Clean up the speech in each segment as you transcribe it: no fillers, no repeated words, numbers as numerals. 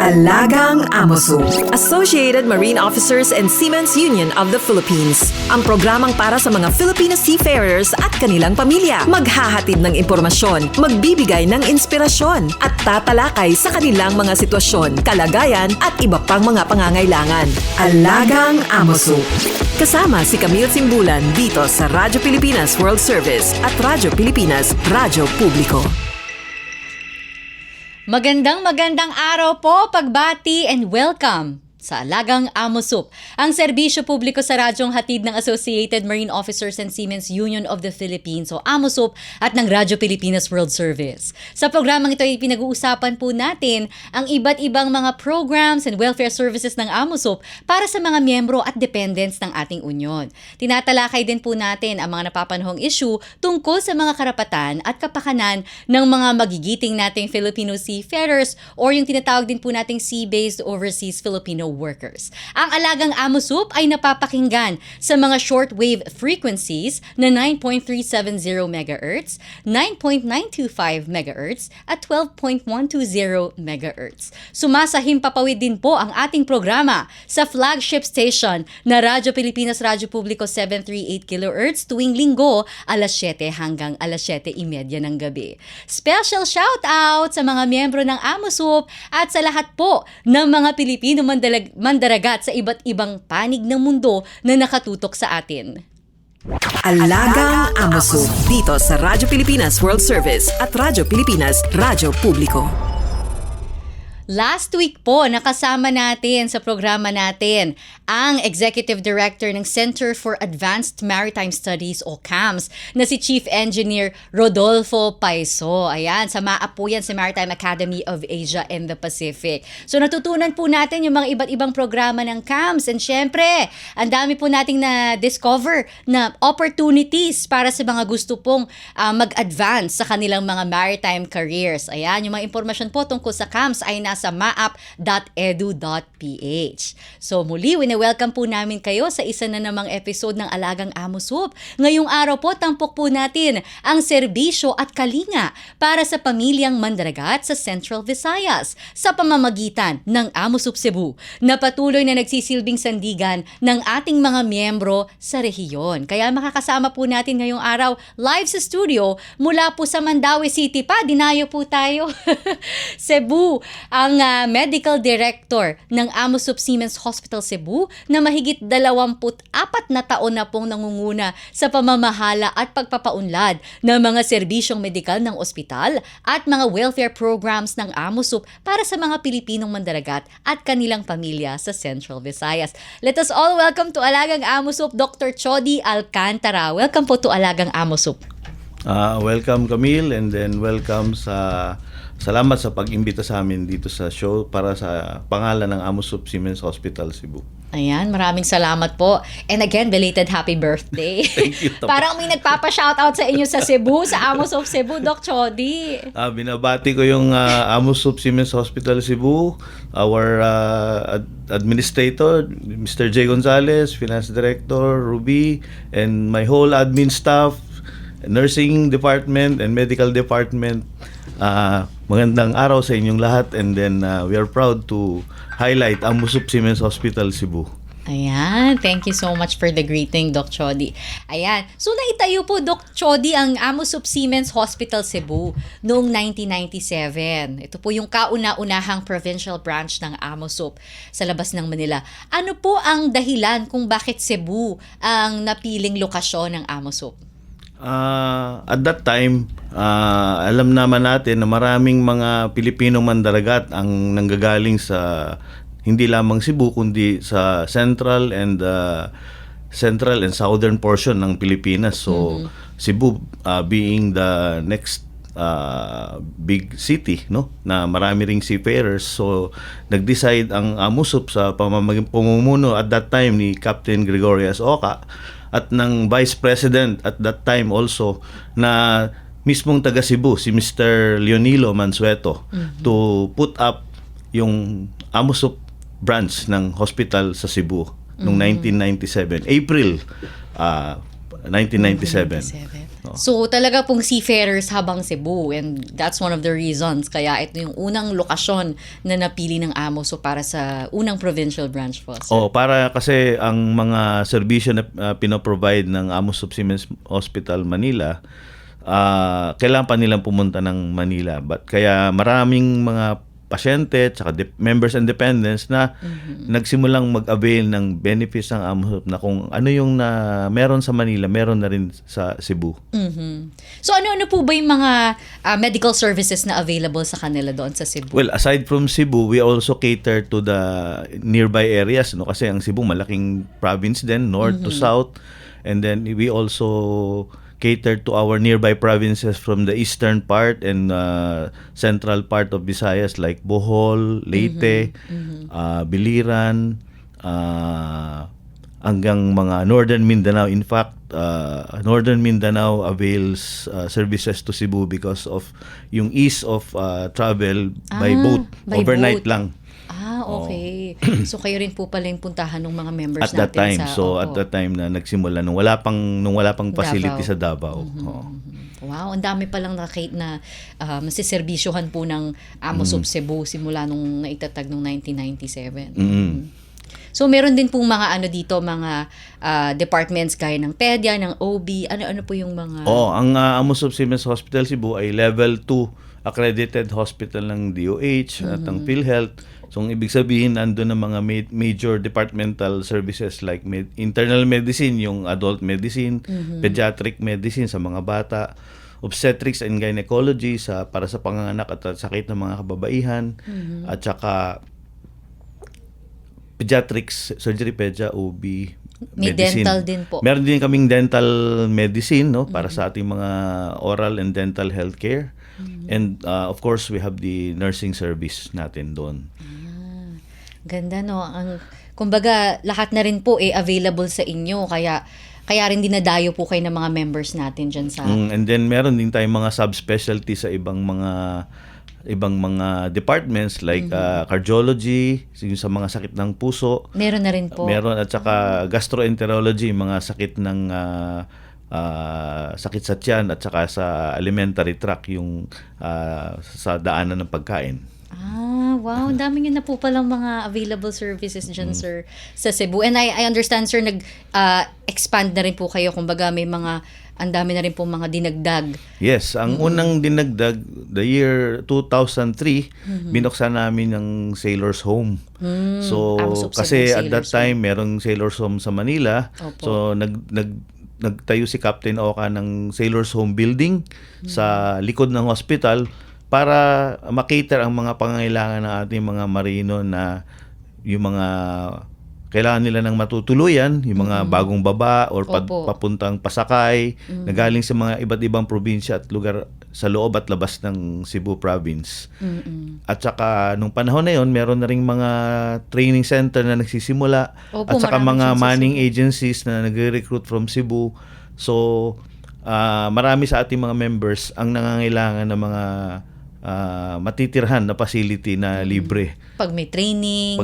Alagang Amoso, Associated Marine Officers and Seamen's Union of the Philippines. Ang programang para sa mga Filipino seafarers at kanilang pamilya. Maghahatid ng impormasyon, magbibigay ng inspirasyon, at tatalakay sa kanilang mga sitwasyon, kalagayan at iba pang mga pangangailangan. Alagang Amoso. Kasama si Camille Simbulan dito sa Radyo Pilipinas World Service at Radyo Pilipinas Radyo Publiko. Magandang araw po, pagbati and welcome sa Alagang Amosup, ang serbisyo publiko sa radyong hatid ng Associated Marine Officers and Seamen's Union of the Philippines o AMOSUP at ng Radyo Pilipinas World Service. Sa programang ito ay pinag-uusapan po natin ang iba't ibang mga programs and welfare services ng AMOSUP para sa mga miyembro at dependents ng ating union. Tinatalakay din po natin ang mga napapanahong issue tungkol sa mga karapatan at kapakanan ng mga magigiting nating Filipino seafarers or yung tinatawag din po nating sea-based overseas Filipino workers. Ang Alagang Amosup ay napapakinggan sa mga shortwave frequencies na 9.370 MHz, 9.925 MHz at 12.120 MHz. Sumasahimpapawid din po ang ating programa sa flagship station na Radyo Pilipinas Radyo Publiko 738 kHz tuwing linggo alas 7 hanggang alas 7:30 ng gabi. Special shout out sa mga miyembro ng Amosup at sa lahat po ng mga Pilipino mandaragat sa iba't ibang panig ng mundo na nakatutok sa atin. Alagang Amoso dito sa Radyo Pilipinas World Service at Radyo Pilipinas Radyo Publiko. Last week po, nakasama natin sa programa natin ang Executive Director ng Center for Advanced Maritime Studies o CAMS na si Chief Engineer Rodolfo Paiso. Ayan, sa MAAP po yan sa Maritime Academy of Asia and the Pacific. So natutunan po natin yung mga iba't ibang programa ng CAMS and syempre, ang dami po nating na-discover na opportunities para sa mga gusto pong mag-advance sa kanilang mga maritime careers. Ayan, yung mga impormasyon po tungkol sa CAMS ay sa maap.edu.ph. So muli, wini-welcome po namin kayo sa isa na namang episode ng Alagang Amosup. Ngayong araw po, tampok po natin ang serbisyo at kalinga para sa pamilyang mandaragat sa Central Visayas sa pamamagitan ng Amosup Cebu na patuloy na nagsisilbing sandigan ng ating mga miyembro sa rehiyon. Kaya makakasama po natin ngayong araw live sa studio mula po sa Mandaue City pa. Dinayo po tayo. Cebu, ang Medical Director ng AMOSUP Seamen's Hospital Cebu na mahigit 24 na taon na pong nangunguna sa pamamahala at pagpapaunlad ng mga serbisyong medikal ng ospital at mga welfare programs ng AMOSUP para sa mga Pilipinong mandaragat at kanilang pamilya sa Central Visayas. Let us all welcome to Alagang AMOSUP, Dr. Chody Alcantara. Welcome po to Alagang AMOSUP. Welcome Camille, and then welcome salamat sa pag-imbita sa amin dito sa show para sa pangalan ng AMOSUP Seamen's Hospital Cebu. Ayan, maraming salamat po. And again, belated happy birthday. Thank you. Parang may nagpapa-shoutout sa inyo sa Cebu, sa AMOSUP Cebu, Doc Chody. Binabati ko yung AMOSUP Seamen's Hospital Cebu, our administrator, Mr. J. Gonzalez, Finance Director, Ruby, and my whole admin staff, nursing department and medical department. Magandang araw sa inyong lahat, and then we are proud to highlight AMOSUP Seamen's Hospital Cebu. Ayan, thank you so much for the greeting, Doc Chody. Ayan, so naitayo po, Doc Chody, ang AMOSUP Seamen's Hospital Cebu noong 1997. Ito po yung kauna-unahang provincial branch ng AMOSUP sa labas ng Manila. Ano po ang dahilan kung bakit Cebu ang napiling lokasyon ng AMOSUP? At that time, alam naman natin na maraming mga Pilipino mandaragat ang nanggagaling sa hindi lamang Cebu kundi sa central and southern portion ng Pilipinas. So Cebu being the next big city, no, na marami ring seafarers, so nag-decide ang AMOSUP sa pamumuno at that time ni Captain Gregorio S. Oca at ng Vice President at that time also na mismong taga Cebu, si Mr. Leonilo Mansueto, to put up yung AMOSUP branch ng hospital sa Cebu noong 1997. April 1997. So talaga pong seafarers habang Cebu, and that's one of the reasons kaya ito yung unang lokasyon na napili ng AMOSUP para sa unang provincial branch po, sir. Para kasi ang mga serbisyo na pinoprovide ng AMOSUP Siemens Hospital Manila, kailangan pa nilang pumunta ng Manila. Kaya maraming mga pasyente at members and dependents na nagsimulang mag-avail ng benefits ng AMOSUP na kung ano yung meron sa Manila, meron na rin sa Cebu. So ano-ano po ba yung mga medical services na available sa kanila doon sa Cebu? Well, aside from Cebu, we also cater to the nearby areas, no? Kasi ang Cebu malaking province din, north to south. And then we also cater to our nearby provinces from the eastern part and central part of Visayas like Bohol, Leyte, Biliran, hanggang mga Northern Mindanao. In fact, Northern Mindanao avails services to Cebu because of yung ease of travel by boat, by overnight boat. lang. Okay. So kayo rin po pala yung puntahan ng mga members At that natin time, at that time na nagsimula nung wala pang facility Davao. sa Davao. Wow, ang dami palang na masiservisyohan po ng AMOSUP Cebu simula nung naitatag noong 1997. So meron din pong mga mga departments gaya ng PEDYA, ng OB, ano po yung mga... Ang AMOSUP Siemens Hospital Cebu ay level 2 accredited hospital ng DOH at ng PhilHealth. So, ang ibig sabihin, nandun ang mga major departmental services like internal medicine, yung adult medicine, pediatric medicine sa mga bata, obstetrics and gynecology para sa panganganak at sakit ng mga kababaihan, at saka pediatrics, surgery, pedia, OB, May medicine. dental din po. Meron din kaming dental medicine, no, para sa ating mga oral and dental healthcare. And of course, we have the nursing service natin doon. Ganda, no? Kumbaga, lahat na rin po available sa inyo. Kaya rin dinadayo po kayo ng mga members natin dyan sa... And then, meron din tayong mga subspecialty sa ibang mga departments like cardiology, yung sa mga sakit ng puso. Meron na rin po. Meron, at saka gastroenterology, mga sakit ng sakit sa tiyan at saka sa alimentary tract, yung sa daanan ng pagkain. Wow, ang dami nyo na po palang mga available services dyan, sir, sa Cebu. And I understand, sir, expand na rin po kayo. Kumbaga, ang dami na rin po mga dinagdag. Yes, ang unang dinagdag, the year 2003, binuksan namin ang Sailor's Home. So, AMOSUP kasi Cebu at that Sailor's time, merong Sailor's Home sa Manila. Opo. So, nagtayo si Captain Oka ng Sailor's Home building sa likod ng hospital para makater ang mga pangangailangan ng ating mga marino na yung mga kailangan nila ng matutuluyan, yung mga bagong baba or papuntang Pasakay, na galing sa mga iba't ibang probinsya at lugar sa loob at labas ng Cebu province. At saka nung panahon na yon, meron na ring mga training center na nagsisimula. At saka mga manning agencies na nagre-recruit from Cebu. So, marami sa ating mga members ang nangangailangan ng mga matitirhan na facility na libre. Pag may training,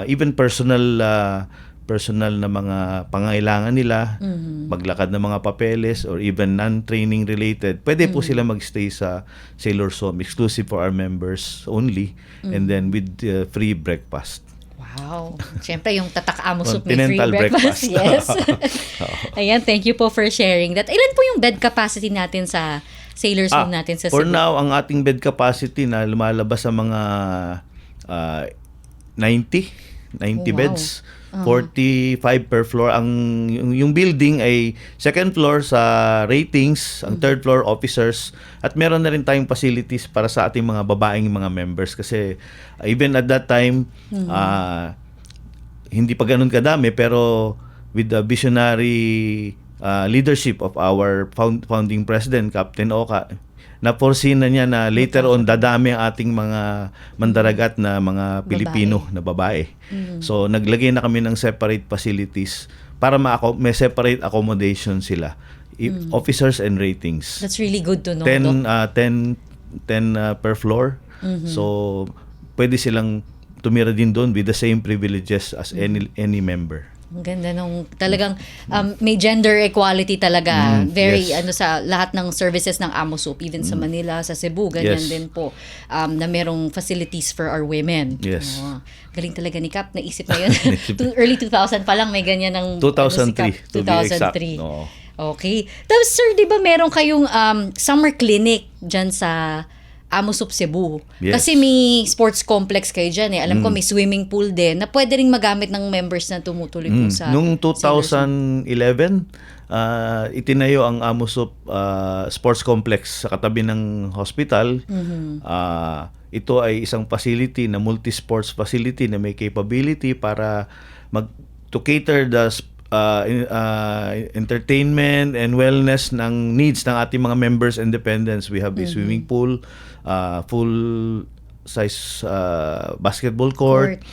even personal na mga pangailangan nila, maglakad ng mga papeles or even non-training related, pwede po sila magstay sa Sailor's Home, exclusive for our members only, and then with free breakfast. Wow. Siyempre, yung Tatak AMOSUP may free Continental breakfast. breakfast. Yes. Ayan, thank you po for sharing that. Ilan po yung bed capacity natin sa Sailor's Home natin sa Cebu? For now, ang ating bed capacity na lumalabas sa mga 90 beds. 45 per floor. Yung building ay second floor sa ratings, ang third floor officers, at meron na rin tayong facilities para sa ating mga babaeng mga members kasi even at that time hindi pa ganun kadami, pero with the visionary leadership of our founding president, Captain Oka, na-foresee na niya na later on dadami ang ating mga mandaragat na mga Pilipino na babae. So naglagay na kami ng separate facilities para may separate accommodation sila. Officers and ratings. That's really good to know. 10 per floor. So pwede silang tumira din doon with the same privileges as any member. Ang ganda nung talagang may gender equality talaga. Very yes. sa lahat ng services ng AMOSUP, even sa Manila, sa Cebu, ganyan Yes. din po na merong facilities for our women. Yes. Oo. Galing talaga ni Cap, naisip na yun. Early 2000 pa lang may ganyan ng 2003 si Cap. to be exact. 2003. Oo. Okay. Tapos sir, di ba meron kayong summer clinic dyan sa AMOSUP Cebu? Yes. Kasi may sports complex kayo dyan eh. Alam ko may swimming pool din na pwede ring magamit ng members na tumutuloy po sa Noong Sailors. 2011, itinayo ang AMOSUP Sports Complex sa katabi ng hospital. Ito ay isang facility na multi-sports facility na may capability para to cater the entertainment and wellness ng needs ng ating mga members and dependents. We have a swimming pool, full size basketball court,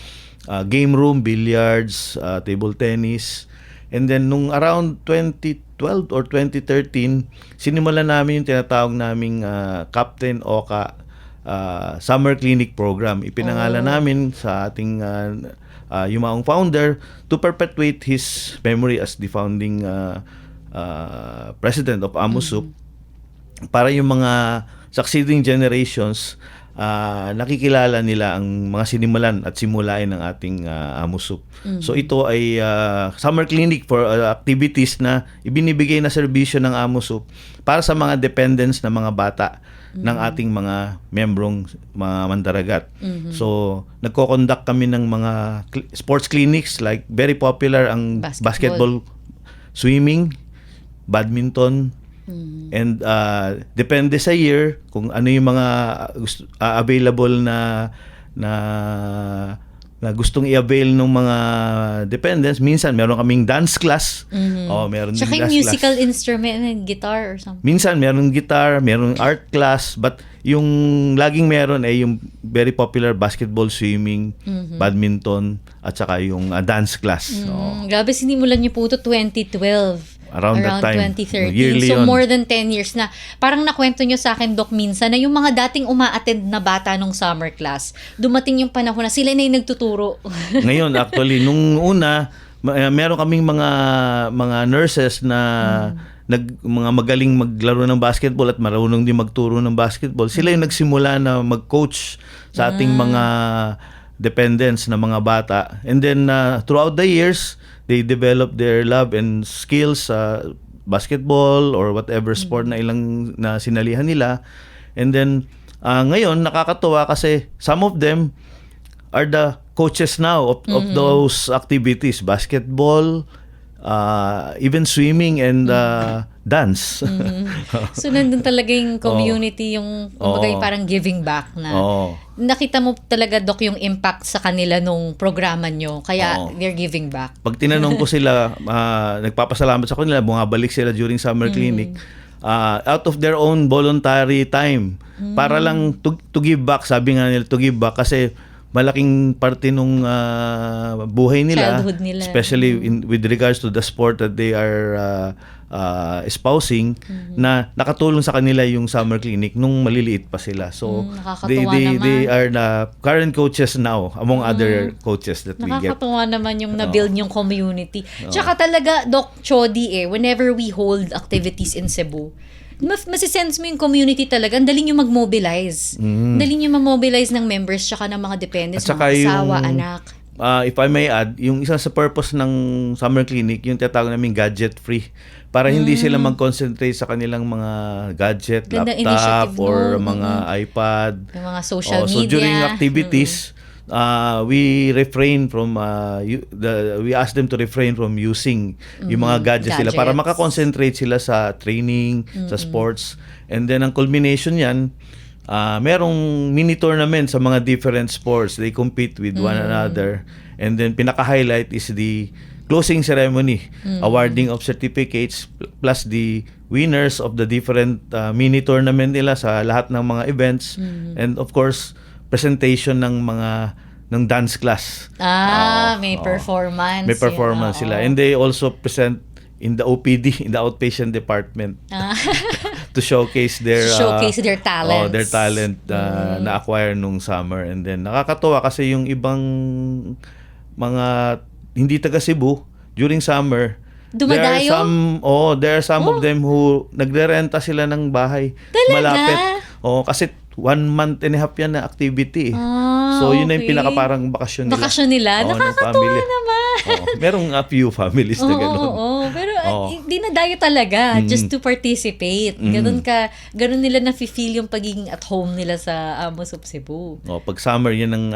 game room, billiards, table tennis. And then nung around 2012 or 2013, sinimulan namin yung tinatawag naming Captain Oka Summer Clinic Program. Ipinangalan namin sa ating yumaong founder to perpetuate his memory as the founding president of AMOSUP, para yung mga succeeding generations nakikilala nila ang mga sinimulan at simulain ng ating AMOSUP. So ito ay summer clinic for activities na ibinibigay na serbisyo ng AMOSUP para sa mga dependents na mga bata ng ating mga membrong mga mandaragat. So nagko-conduct kami ng mga sports clinics, like very popular ang basketball, swimming, badminton, and depende sa year kung ano yung mga available na gustong i-avail ng mga dependents. Minsan meron kaming dance class. Meron din Tsaka yung dance musical class. instrument, guitar or something. Minsan meron guitar, meron art class, but yung laging meron ay yung very popular basketball, swimming, badminton, at saka yung dance class. Grabe, sinimulan niyo po ito 2012. Around that time. 2013. Yearly So yun. more than 10 years na. Parang nakwento nyo sa akin, Doc, minsan na yung mga dating uma-attend na bata nung summer class, dumating yung panahon na sila na yung nagtuturo. Ngayon, actually, nung una, meron kaming mga nurses na mga magaling maglaro ng basketball at marunong din magturo ng basketball. Sila yung nagsimula na mag-coach sa ating mga dependents na mga bata. And then, throughout the years, they develop their love and skills sa basketball or whatever sport na sinalihan nila. And then, ngayon, nakakatuwa kasi some of them are the coaches now of those activities. Basketball, even swimming and dance. So, nandun talaga yung community, yung kumbaga yung parang giving back na. Nakita mo talaga, Doc, yung impact sa kanila nung programa nyo. Kaya they're giving back. Pag tinanong ko sila, nagpapasalamat sa kanila, bumabalik sila during summer clinic, out of their own voluntary time, para lang to give back. Sabi nga nila, to give back, kasi malaking parte nung buhay nila, Childhood nila. especially with regards to the sport that they are espousing, na nakatulong sa kanila yung summer clinic nung maliliit pa sila. So Nakakatuwa they are the current coaches now among other coaches that we get. Nakakatuwa naman yung na-build yung community. Tsaka talaga, Doc Chody, whenever we hold activities in Cebu, masisense mo yung community talaga. Ang dali nyo mag-mobilize. Ang dali nyo ma-mobilize ng members tsaka ng mga dependents, At saka mga asawa, yung, anak. If I may add, yung isa sa purpose ng summer clinic, yung tinatawag namin gadget-free. Para hindi sila mag-concentrate sa kanilang mga gadget, Ganda laptop, initiative or mo. mga iPad. Yung mga social So media. during activities, we refrain from we ask them to refrain from using yung mga gadgets nila para Gadgets. makakonsentrate sila sa training, sa sports. And then ang culmination yan, merong mini tournament sa mga different sports. They compete with one another. And then pinaka-highlight is the closing ceremony, awarding of certificates, plus the winners of the different mini tournament nila sa lahat ng mga events. And of course, presentation ng dance class. May performance. May performance Yun, sila. And they also present in the OPD, in the outpatient department, to showcase their talents. their talent na acquire nung summer. And then nakakatuwa kasi yung ibang mga hindi taga Cebu, during summer, Dumadayo? there are some of them who nagre-renta sila ng bahay. Talaga? Malapit. Kasi 1 month and a half yan na activity. So, yun na yung okay. pinaka parang bakasyon nila. Bakasyon nila? Oo, ng Nakakatuwa family. naman. Merong a few families na gano'n. Oo. Pero Oo. hindi na dayo talaga just to participate. Ganun nila na-feel yung pagiging at home nila sa Amosup Cebu. Pag summer, yan ang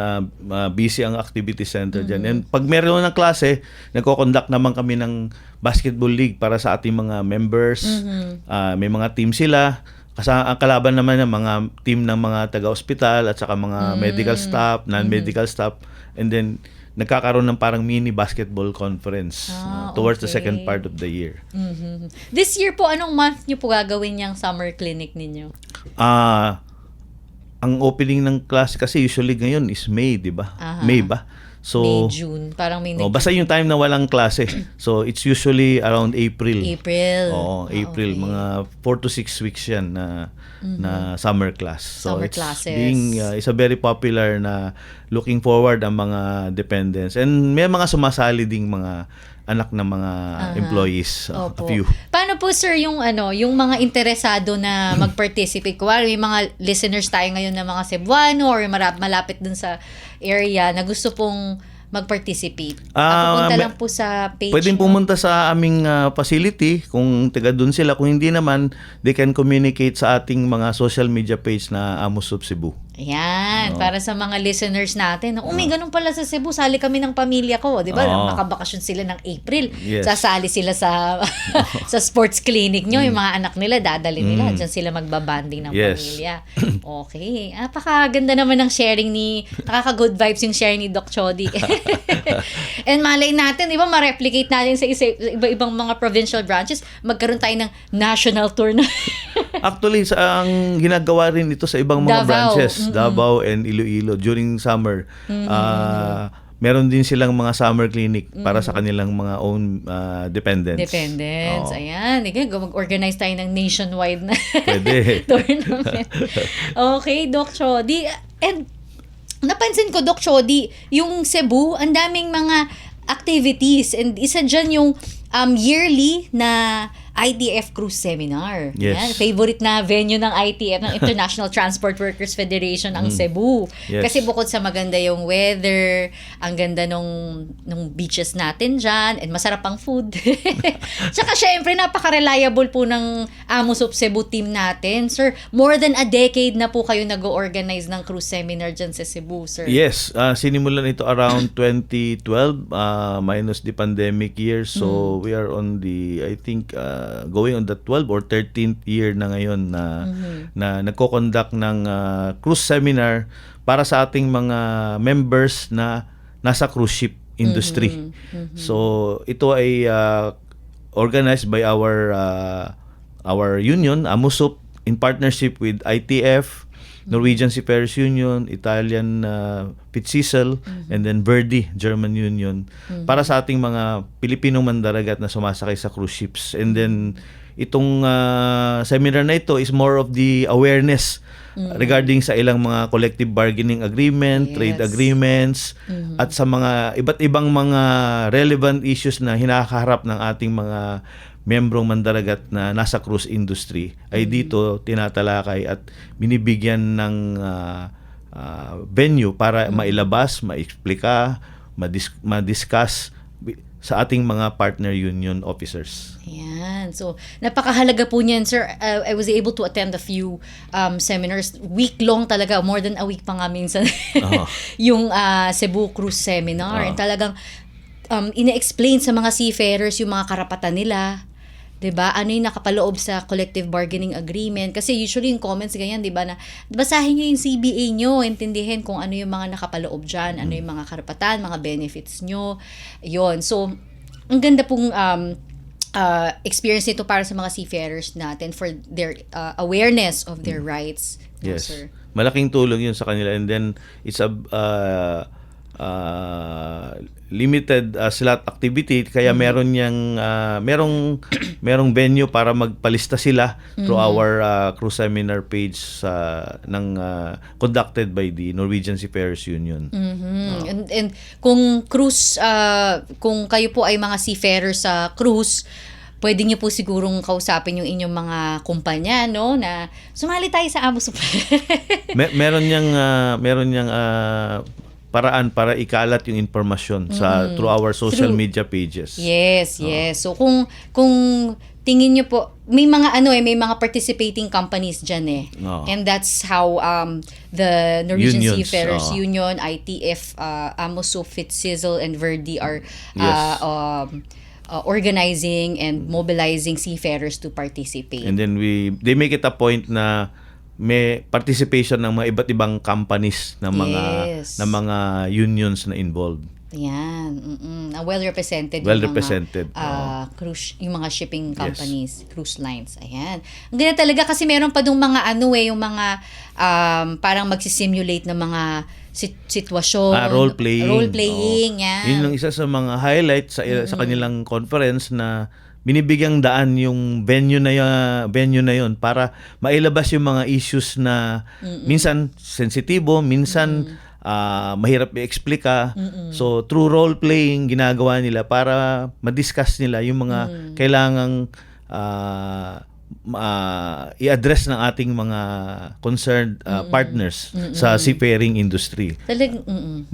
busy ang activity center dyan. And pag meron ng klase, nagko-conduct naman kami ng basketball league para sa ating mga members. May mga team sila. Ang kalaban naman ng mga team ng mga taga-hospital at saka mga medical staff, non-medical staff. And then, nagkakaroon ng parang mini basketball conference towards the okay. second part of the year. This year po, anong month nyo po gagawin yung summer clinic ninyo? Ang opening ng class kasi usually ngayon is May, di ba? Aha. May ba? So, May, June. Parang may basta yung time na walang klase. So, it's usually around April. April. April. Okay. Mga 4 to 6 weeks yan na summer class. So, Summer it's classes. it's a very popular na looking forward ang mga dependents. And may mga sumasali ding mga anak ng mga employees. A Opo. few. Paano po sir yung yung mga interesado na mag-participate? Kuwari may mga listeners tayo ngayon na mga Cebuano or malapit dun sa area na gusto pong mag-participate. Pupunta lang po sa page. Pwedeng pumunta sa aming facility kung taga doon sila. Kung hindi naman, they can communicate sa ating mga social media page na Amosup Cebu. Ayan, para sa mga listeners natin. May ganun pala sa Cebu, sali kami ng pamilya ko. Di ba? Makabakasyon sila ng April. Yes. Sasali sila sa sa sports clinic nyo. Yung mga anak nila, dadali nila. Diyan sila magbabanding ng pamilya. Okay. Napakaganda naman ng sharing nakaka-good vibes yung sharing ni Doc Chody. And malay natin, di ba, ma-replicate natin sa iba-ibang mga provincial branches, magkaroon tayo ng national tour na. Actually, ang ginagawa rin ito sa ibang mga Davao. branches, Davao and Iloilo during summer. Meron din silang mga summer clinic para sa kanilang mga own dependents. Ayan. Mag-organize tayo ng nationwide na Pwede. tournament. Okay, Doc Chody. And napansin ko, Doc Chody, yung Cebu, ang daming mga activities. And isa dyan yung yearly na ITF Cruise Seminar. Yes. Yan, favorite na venue ng ITF, ng International Transport Workers Federation, ang Cebu. Yes. Kasi bukod sa maganda yung weather, ang ganda nung beaches natin dyan, and masarap ang food. Tsaka syempre, napaka-reliable po ng Amosup Cebu team natin. Sir, more than a decade na po kayo nag-organize ng cruise seminar dyan sa Cebu, sir. Yes, sinimulan ito around 2012 minus the pandemic year. So we are on the, I think, going on the 12th or 13th year na ngayon na nagko-conduct ng cruise seminar para sa ating mga members na nasa cruise ship industry. So ito ay organized by our union, Amosup, in partnership with ITF, Norwegian Seafarers Union, Italian Pitsisel, and then Verdi, German Union, para sa ating mga Pilipinong mandaragat na sumasakay sa cruise ships. And then, itong seminar na ito is more of the awareness regarding sa ilang mga collective bargaining agreement, trade agreements, at sa mga iba't ibang mga relevant issues na hinakaharap ng ating mga membrong mandaragat na nasa cruise industry ay dito tinatalakay at binibigyan ng venue para mailabas, ma-explika, ma-discuss sa ating mga partner union officers. Ayan. So, napakahalaga po niyan, sir. I was able to attend a few seminars. Week-long talaga. More than a week pa nga minsan. Yung Cebu Cruise Seminar. And talagang ina-explain sa mga seafarers yung mga karapatan nila. 'Di ba? Ano yung nakapaloob sa collective bargaining agreement? Kasi usually yung comments ganyan, 'di ba, na basahin niyo yung CBA niyo, intindihin kung ano yung mga nakapaloob diyan, ano yung mga karapatan, mga benefits niyo. 'Yon. So, ang ganda pong experience nito para sa mga seafarers natin for their awareness of their rights. Yes. Sir. Malaking tulong 'yun sa kanila, and then it's a limited slot activity kaya meron niyang merong venue para magpalista sila through our cruise seminar page conducted by the Norwegian Seafarers Union. And kung cruise, kung kayo po ay mga seafarers sa cruise, pwede niyo po sigurong kausapin yung inyong mga kumpanya, no, na sumali tayo sa Amosup. Meron niyang paraan para ikalat yung informasyon through our social media pages. Yes. So kung tingin niyo po, may mga may mga participating companies diyan And that's how the Norwegian Unions, Seafarers Union, ITF, Amosup, Fitzsizzle and Verdi are organizing and mobilizing seafarers to participate. And then they make it a point na may participation ng mga iba't ibang companies ng mga unions na involved. Yan. Well represented Well-represented. Cruise, yung mga shipping companies, cruise lines. Ayan. Ang ganda talaga kasi meron pa dong mga yung mga parang magsisimulate ng mga sitwasyon. Role-playing. Yan. Yun ang isa sa mga highlights sa kanilang conference na binibigyang daan yung venue na yun para mailabas yung mga issues na minsan sensitibo, minsan mahirap i-explica. So through role playing ginagawa nila para ma-discuss nila yung mga kailangang i-address ng ating mga concerned partners sa seafaring industry.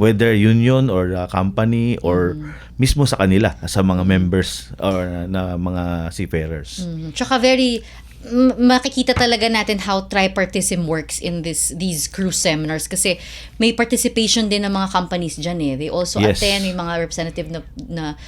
Whether union or company or mismo sa kanila, sa mga members or na mga seafarers. Tsaka very makikita talaga natin how tripartism works in these cruise seminars kasi may participation din ng mga companies dyan They also attend, may mga representative na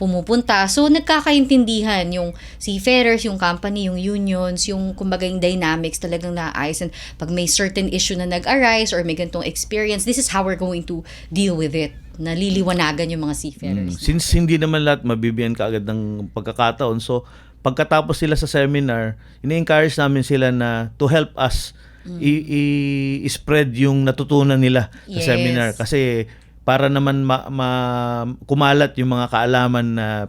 pumupunta. So nagkakaintindihan yung seafarers, yung company, yung unions, yung kumbaga yung dynamics talagang naayos. And pag may certain issue na nag-arise or may ganitong experience, this is how we're going to deal with it. Naliliwanagan yung mga seafarers. Since hindi naman lahat mabibigyan kaagad ng pagkakataon, so pagkatapos sila sa seminar, ini-encourage namin sila na to help us i-spread yung natutunan nila sa seminar kasi para naman kumalat yung mga kaalaman na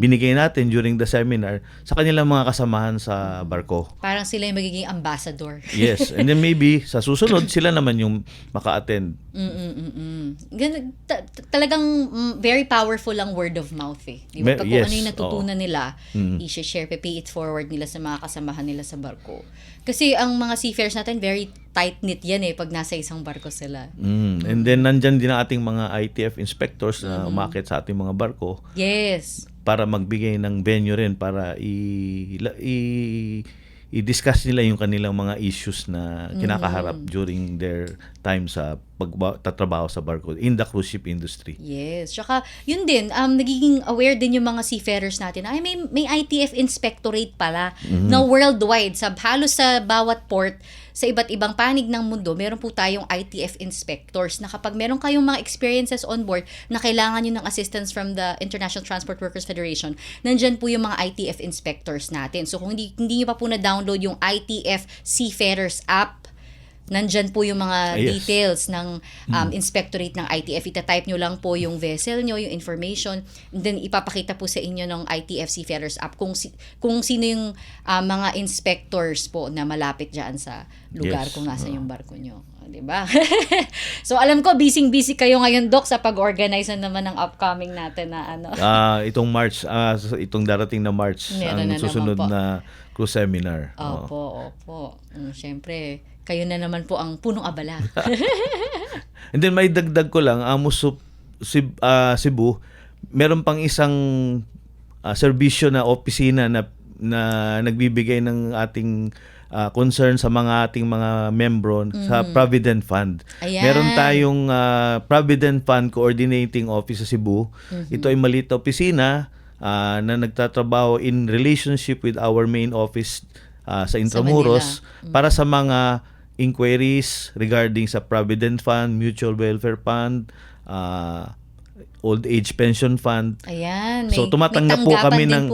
binigay natin during the seminar sa kanilang mga kasamahan sa barko. Parang sila yung magiging ambassador. Yes, and then maybe sa susunod sila naman yung maka-attend. Talagang very powerful ang word of mouth Di ba? Pag kung ano yung natutunan nila, i-share, pay it forward nila sa mga kasamahan nila sa barko. Kasi ang mga seafarers natin, very tight-knit yan pag nasa isang barko sila. And then nandyan din ang ating mga ITF inspectors na umakyat sa ating mga barko. Yes. Para magbigay ng venue rin para i-discuss nila yung kanilang mga issues na kinakaharap during their time sa pagtatrabaho sa barko in the cruise ship industry. Yes. Tsaka, yun din, nagiging aware din yung mga seafarers natin. Ay, may ITF inspectorate pala na worldwide. Halos sa bawat port, sa iba't ibang panig ng mundo, meron po tayong ITF inspectors na kapag meron kayong mga experiences on board na kailangan nyo ng assistance from the International Transport Workers Federation, nandyan po yung mga ITF inspectors natin. So kung hindi nyo pa po na-download yung ITF Seafarers app, nandyan po yung mga details ng inspectorate ng ITF. Ita-type nyo lang po yung vessel nyo, yung information, and then ipapakita po sa inyo ng ITF Seafarers app kung sino yung mga inspectors po na malapit dyan sa lugar kung nasa yung barko nyo. Diba? So alam ko, busy kayo ngayon, Doc, sa pag-organize na naman ng upcoming natin na itong March, itong darating na March, ang susunod na cruise seminar. Opo. Siyempre, kayo na naman po ang punong abala. And then may dagdag ko lang, Amosup Cebu, meron pang isang serbisyo na opisina na nagbibigay ng ating concern sa mga ating mga membro sa Provident Fund. Ayan. Meron tayong Provident Fund Coordinating Office sa Cebu. Ito ay maliit na opisina na nagtatrabaho in relationship with our main office sa Intramuros para sa mga inquiries regarding sa Provident Fund, Mutual Welfare Fund, Old Age Pension Fund. Ayan, So tumatanggap po kami ng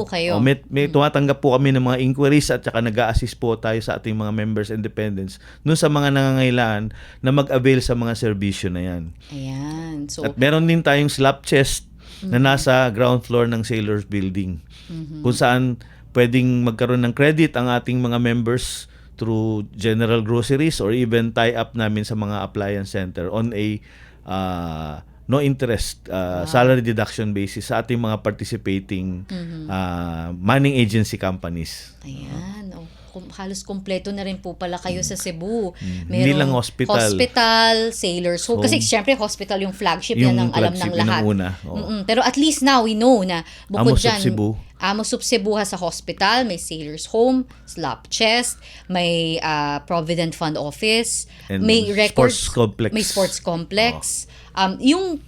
may tumatanggap po kami ng mga inquiries at saka nag-a-assist po tayo sa ating mga members and dependents dun sa mga nangangailangan na mag-avail sa mga serbisyo na yan. Ayan. So at meron din tayong slap chest na nasa ground floor ng Sailors Building. Kung saan pwedeng magkaroon ng credit ang ating mga members through general groceries or even tie up namin sa mga appliance center on a no interest salary deduction basis sa ating mga participating money agency companies. Ayan. Halos kompleto na rin po pala kayo sa Cebu. Hindi lang hospital. Sailors Home. Kasi syempre hospital yung flagship, Yung yan ang alam ng flagship, lahat. yun ang una. Pero at least now we know na bukod Amos of dyan, Cebu. Amos of Cebu has a hospital, may Sailors Home, Slap Chest, may Provident Fund Office, And may records, sports complex. may sports complex. Yung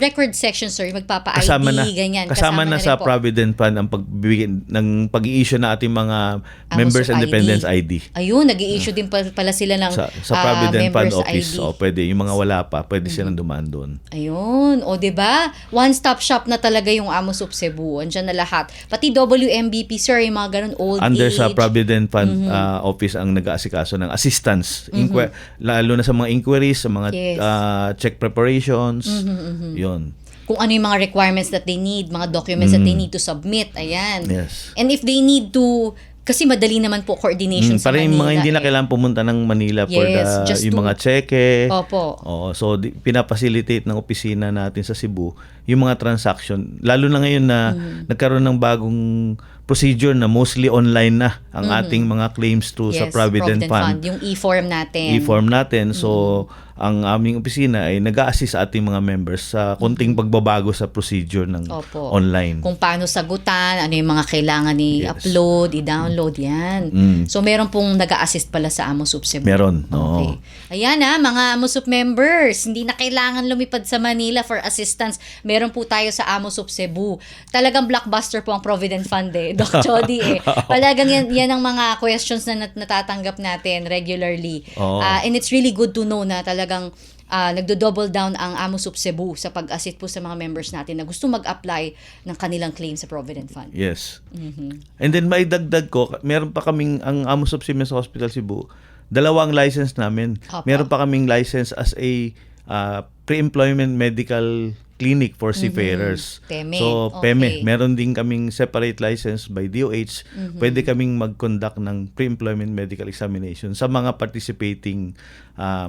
record section, sir, magpapa-ID, Kasama na, ganyan. kasama na rin sa po. Provident Fund ang pagbibigay ng pag-i-issue na ating mga members of independence ID. Ayun, nag-i-issue din pala sila ng Sa Provident Fund members Office. ID. O pwede, yung mga wala pa, pwede silang dumaan doon. Ayun, o 'di ba? One-stop shop na talaga yung Amos of Cebu. Andiyan na lahat. Pati WMBP, sir, yung mga ganun old Under age. sa Provident Fund Office ang nag-aasikaso ng assistance. Lalo na sa mga inquiries, sa mga Yes. check preparations. Yun. Kung ano yung mga requirements that they need, mga documents that they need to submit. Ayan. Yes. And if they need to, kasi madali naman po coordination sa Para yung Manila. mga hindi na kailangan pumunta ng Manila for Yes, just yung to- mga cheque. Opo. So pinapacilitate ng opisina natin sa Cebu yung mga transaction. Lalo na ngayon na nagkaroon ng bagong procedure na mostly online na ang ating mga claims through sa Yes, Provident Fund. Yung e-form natin. I-form natin. So, ang aming opisina ay nag-a-assist sa ating mga members sa konting pagbabago sa procedure ng Opo. online. Kung paano sagutan, ano yung mga kailangan i-upload, i-download, yan. So, meron pong nag-a-assist pala sa Amos of Cebu. Meron, Okay. oo. Ayan mga Amos of members, hindi na kailangan lumipad sa Manila for assistance. Meron po tayo sa Amos of Cebu. Talagang blockbuster po ang Provident Fund Doc Chody Talagang yan ang mga questions na natatanggap natin regularly. Oo. And it's really good to know na talagang nagdo-double down ang Amos of Cebu sa pag-assist po sa mga members natin na gusto mag-apply ng kanilang claim sa Provident Fund. Yes. And then may dagdag ko, meron pa kaming ang Amos of Siemens Hospital Cebu, dalawang license namin. Opo. Meron pa kaming license as a pre-employment medical clinic for seafarers. PEME. So, Okay. PEME. Meron din kaming separate license by DOH. Pwede kaming mag-conduct ng pre-employment medical examination sa mga participating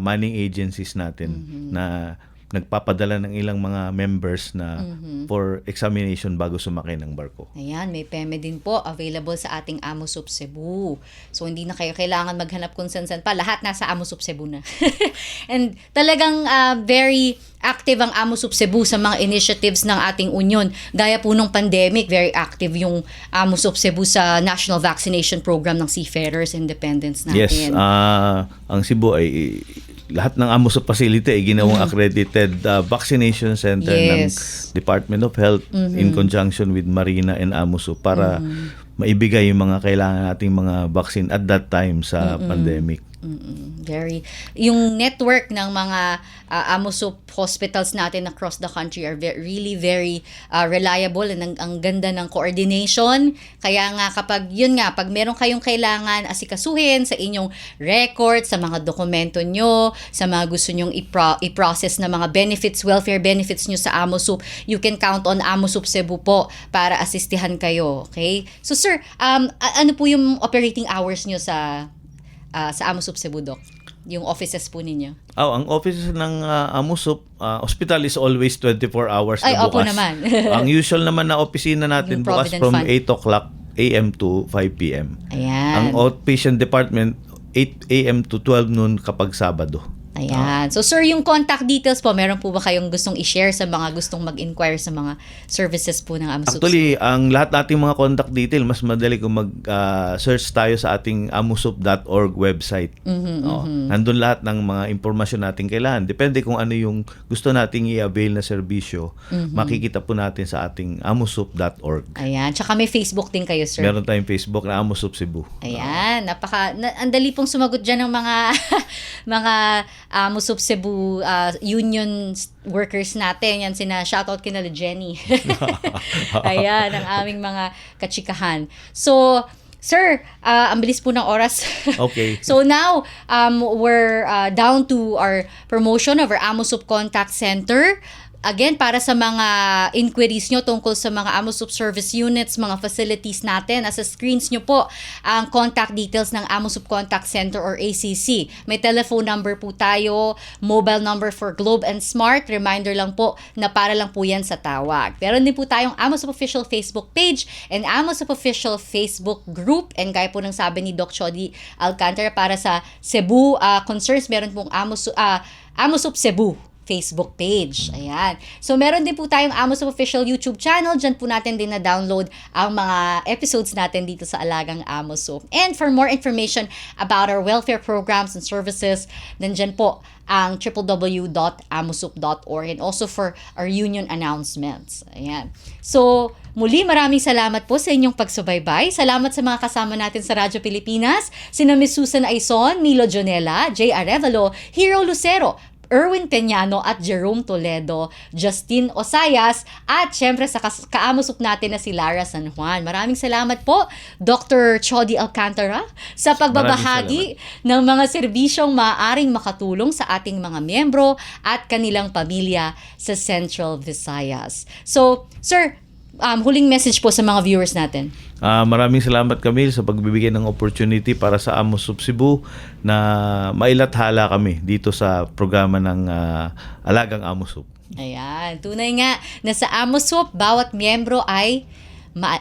money agencies natin na nagpapadala ng ilang mga members na for examination bago sumakay ng barko. Ayan, may PEME din po available sa ating Amos of Cebu. So, hindi na kayo kailangan maghanap kung saan-saan pa. Lahat nasa Amos of Cebu na. And talagang very active ang Amos of Cebu sa mga initiatives ng ating union. Gaya po nung pandemic, very active yung Amos of Cebu sa National Vaccination Program ng Seafarers Independence natin. Yes, ang Cebu ay lahat ng Amos of facility ay ginawang accredited vaccination center ng Yes. Department of Health in conjunction with Marina and Amuso para maibigay yung mga kailangan nating mga vaccine at that time sa pandemic. Yung network ng mga Amosop hospitals natin across the country are really very reliable and ang ganda ng coordination. Kaya nga pag meron kayong kailangan asikasuhin sa inyong records, sa mga dokumento nyo, sa mga gusto nyong i-process na mga benefits, welfare benefits nyo sa Amosop, you can count on Amosop Cebu po para asistihan kayo. Okay? So sir, ano po yung operating hours nyo sa Amosop Cebu, Doc? Yung offices po ninyo? Ang offices ng Amusop Hospital is always 24 hours Ay, na opo bukas. naman. Ang usual naman na opisina natin Yung bukas Provident from Fund. 8 o'clock a.m. to 5 p.m. Ayan. Ang outpatient department 8 a.m. to 12 noon kapag Sabado. Ayan. So sir, yung contact details po, meron po ba kayong gustong i-share sa mga gustong mag-inquire sa mga services po ng Amosop? Actually, ang lahat nating mga contact detail, mas madali kung mag-search tayo sa ating amusop.org website. Nandun lahat ng mga impormasyon natin kailangan. Depende kung ano yung gusto nating i-avail na serbisyo, makikita po natin sa ating amusop.org. Ayan. Tsaka may Facebook din kayo, sir. Meron tayong Facebook na Amusop Cebu. Ayan. Ang dali pong sumagot dyan ng mga mga Amosop Cebu union workers natin. Yan, shoutout kina Jenny. Ayan, ang aming mga kachikahan. So, sir, ang bilis po ng oras. Okay. So now, we're down to our promotion of our Amosop Contact Center. again, para sa mga inquiries nyo tungkol sa mga AMOSUP service units, mga facilities natin, nasa screens nyo po ang contact details ng AMOSUP Contact Center or ACC. May telephone number po tayo, mobile number for Globe and Smart. Reminder lang po na para lang po yan sa tawag. Pero din po tayong AMOSUP official Facebook page and AMOSUP official Facebook group. And gaya po ng sabi ni Doc Chody Alcantara, para sa Cebu concerns, meron pong AMOSUP Cebu Facebook page. Ayan. So, meron din po tayong AMOSUP official YouTube channel. Diyan po natin din na-download ang mga episodes natin dito sa Alagang AMOSUP. And for more information about our welfare programs and services, nandyan po ang www.amosup.org and also for our union announcements. Ayan. So, muli maraming salamat po sa inyong pagsubaybay. Salamat sa mga kasama natin sa Radyo Pilipinas, sina Ms. Susan Aizon, Milo Jonella, J. Arevalo, Hero Lucero, Erwin Peñano at Jerome Toledo, Justin Osayas, at syempre sa kaamusup natin na si Lara San Juan. Maraming salamat po, Dr. Chody Alcantara, sa pagbabahagi ng mga serbisyong maaaring makatulong sa ating mga miyembro at kanilang pamilya sa Central Visayas. So, sir, huling message po sa mga viewers natin. Maraming salamat, Camille, sa pagbibigay ng opportunity para sa AMOSUP Cebu na mailathala kami dito sa programa ng Alagang AMOSUP. Ayan, tunay nga na sa AMOSUP, bawat miyembro ay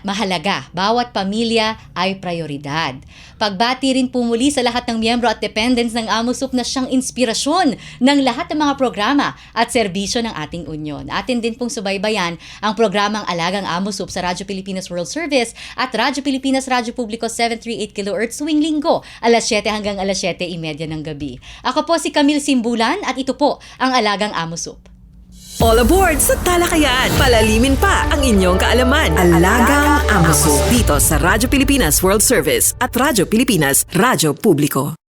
mahalaga. Bawat pamilya ay prioridad. Pagbati rin po muli sa lahat ng miyembro at dependents ng AMOSUP na siyang inspirasyon ng lahat ng mga programa at serbisyo ng ating union. Atin din pong subaybayan ang programang Alagang AMOSUP sa Radyo Pilipinas World Service at Radyo Pilipinas Radyo Publiko 738 kHz tuwing linggo, alas 7 hanggang alas 7:30 ng gabi. Ako po si Camille Simbulan at ito po ang Alagang AMOSUP. All aboard sa talakayan. Palalimin pa ang inyong kaalaman. Alagang AMOSUP dito sa Radyo Pilipinas World Service at Radyo Pilipinas Radyo Publiko.